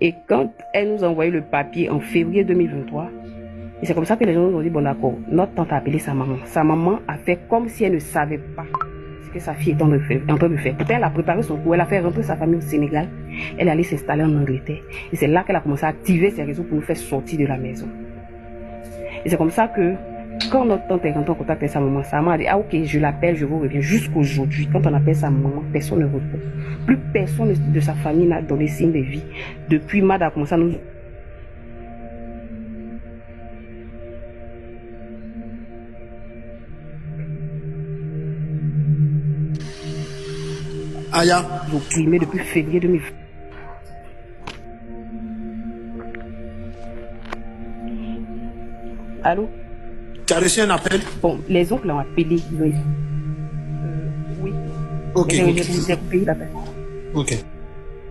Et quand elle nous a envoyé le papier en février 2023, et c'est comme ça que les gens nous ont dit, bon d'accord, notre tante a appelé sa maman. Sa maman a fait comme si elle ne savait pas ce que sa fille est en train de faire. Pourtant, elle a préparé son coup, elle a fait rentrer sa famille au Sénégal, elle est allée s'installer en Angleterre. Et c'est là qu'elle a commencé à activer ses réseaux pour nous faire sortir de la maison. Et c'est comme ça que, quand notre tante est rentrée en contact avec sa maman a dit, ah ok, je l'appelle, je vous reviens. Jusqu'aujourd'hui, quand on appelle sa maman, personne ne répond. Plus personne de sa famille n'a donné signe de vie. Depuis, Mad a commencé à nous... Aya. opprimer depuis février 2020. Allô? Tu as reçu un appel? Bon, les oncles l'ont appelé. Oui. Ok. J'ai coupé l'appel. Ok.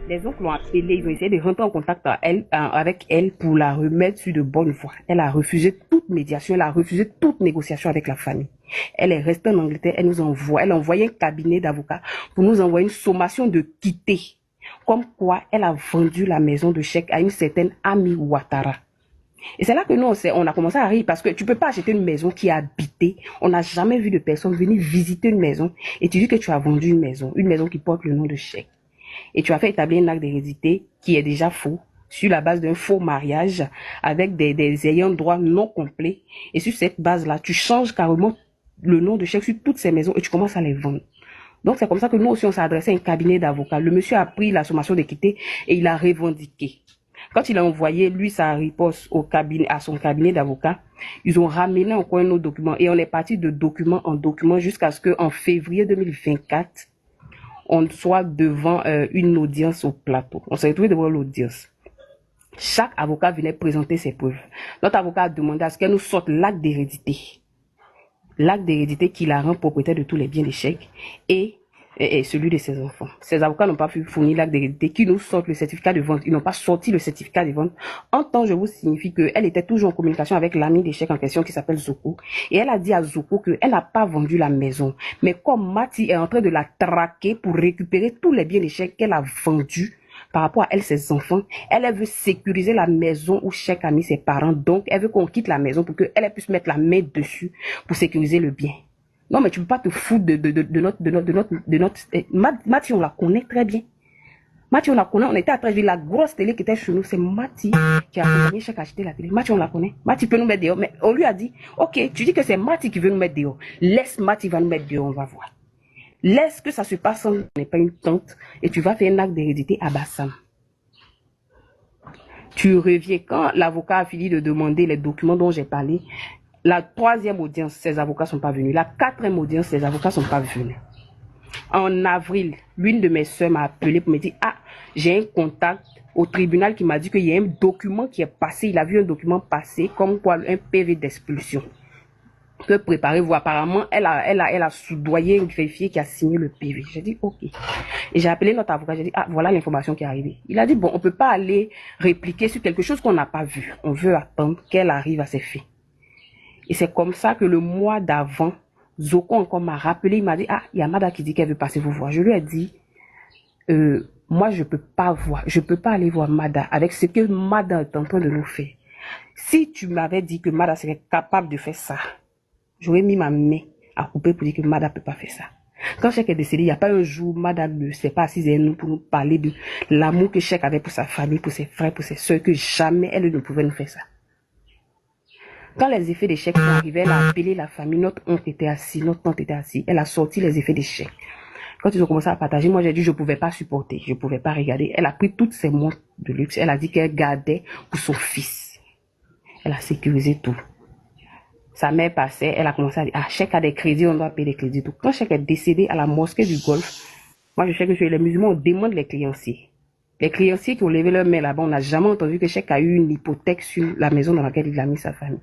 Les oncles l'ont appelé, ils ont essayé de rentrer en contact avec elle pour la remettre sur de bonnes voies. Elle a refusé toute médiation, elle a refusé toute négociation avec la famille. Elle est restée en Angleterre, elle a envoyé un cabinet d'avocats pour nous envoyer une sommation de quitter. Comme quoi, elle a vendu la maison de chèque à une certaine Ami Ouattara. Et c'est là que nous, on a commencé à rire parce que tu peux pas acheter une maison qui est habitée. On n'a jamais vu de personne venir visiter une maison et tu dis que tu as vendu une maison qui porte le nom de chèque. Et tu as fait établir un acte d'hérédité qui est déjà faux, sur la base d'un faux mariage, avec des ayants droit non complets. Et sur cette base-là, tu changes carrément le nom de chèque sur toutes ces maisons et tu commences à les vendre. Donc c'est comme ça que nous aussi on s'est adressé à un cabinet d'avocats. Le monsieur a pris la sommation d'équité et il a revendiqué. Quand il a envoyé, lui, sa riposte à son cabinet d'avocats, ils ont ramené encore un autre document. Et on est parti de document en document jusqu'à ce qu'en février 2024, on soit devant une audience au plateau. On s'est retrouvé devant l'audience. Chaque avocat venait présenter ses preuves. Notre avocat a demandé à ce qu'elle nous sorte l'acte d'hérédité. L'acte d'hérédité qui la rend propriétaire de tous les biens des chèques et celui de ses enfants. Ces avocats n'ont pas pu fournir l'acte d'hérédité qui nous sortent le certificat de vente. Ils n'ont pas sorti le certificat de vente. En temps, je vous signifie qu'elle était toujours en communication avec l'ami des chèques en question qui s'appelle Zoko. Et elle a dit à Zoko qu'elle n'a pas vendu la maison. Mais comme Mati est en train de la traquer pour récupérer tous les biens des chèques qu'elle a vendus, par rapport à elle, ses enfants, elle veut sécuriser la maison où Chèque a mis ses parents. Donc, elle veut qu'on quitte la maison pour qu'elle puisse mettre la main dessus pour sécuriser le bien. Non, mais tu peux pas te foutre de notre Mati, on la connaît très bien. Mati, on la connaît, on était à travers la grosse télé qui était chez nous. C'est Mati qui a accompagné Chèque à acheter la télé. Mati, on la connaît. Mati peut nous mettre dehors. Mais on lui a dit, ok, tu dis que c'est Mati qui veut nous mettre dehors. Laisse Mati va nous mettre dehors, on va voir. Laisse que ça se passe sans n'est pas une tante et tu vas faire un acte d'hérédité à Bassam. Tu reviens quand l'avocat a fini de demander les documents dont j'ai parlé. La 3e audience, ces avocats sont pas venus. La 4e audience, ces avocats sont pas venus. En avril, l'une de mes soeurs m'a appelé pour me dire, ah, j'ai un contact au tribunal qui m'a dit qu'il y a un document qui est passé. Il a vu un document passer comme quoi un PV d'expulsion. Que préparez-vous. Apparemment, elle a soudoyé un greffier qui a signé le PV. J'ai dit, ok. Et j'ai appelé notre avocat, j'ai dit, ah, voilà l'information qui est arrivée. Il a dit, bon, on peut pas aller répliquer sur quelque chose qu'on n'a pas vu. On veut attendre qu'elle arrive à ses faits. Et c'est comme ça que le mois d'avant, Zoko encore m'a rappelé, il m'a dit, ah, il y a Mada qui dit qu'elle veut passer vous voir. Je lui ai dit, moi, je peux pas aller voir Mada avec ce que Mada est en train de nous faire. Si tu m'avais dit que Mada serait capable de faire ça, j'aurais mis ma main à couper pour dire que Mada peut pas faire ça. Quand Chèque est décédé, il n'y a pas un jour, Mada ne s'est pas assise avec nous pour nous parler de l'amour que Chèque avait pour sa famille, pour ses frères, pour ses soeurs, que jamais elle ne pouvait nous faire ça. Quand les effets des chèques sont arrivés, elle a appelé la famille, notre oncle était assis, notre tante était assise, elle a sorti les effets des chèques. Quand ils ont commencé à partager, moi j'ai dit je pouvais pas supporter, je pouvais pas regarder. Elle a pris toutes ses montres de luxe, elle a dit qu'elle gardait pour son fils. Elle a sécurisé tout. Sa mère passait, elle a commencé à dire, ah, Chèque a des crédits, on doit payer des crédits. Tout. Quand Chèque est décédé à la mosquée du Golfe, moi je sais que chez les musulmans, on demande les créanciers. Les créanciers qui ont levé leur main là-bas, on n'a jamais entendu que Chèque a eu une hypothèque sur la maison dans laquelle il a mis sa famille.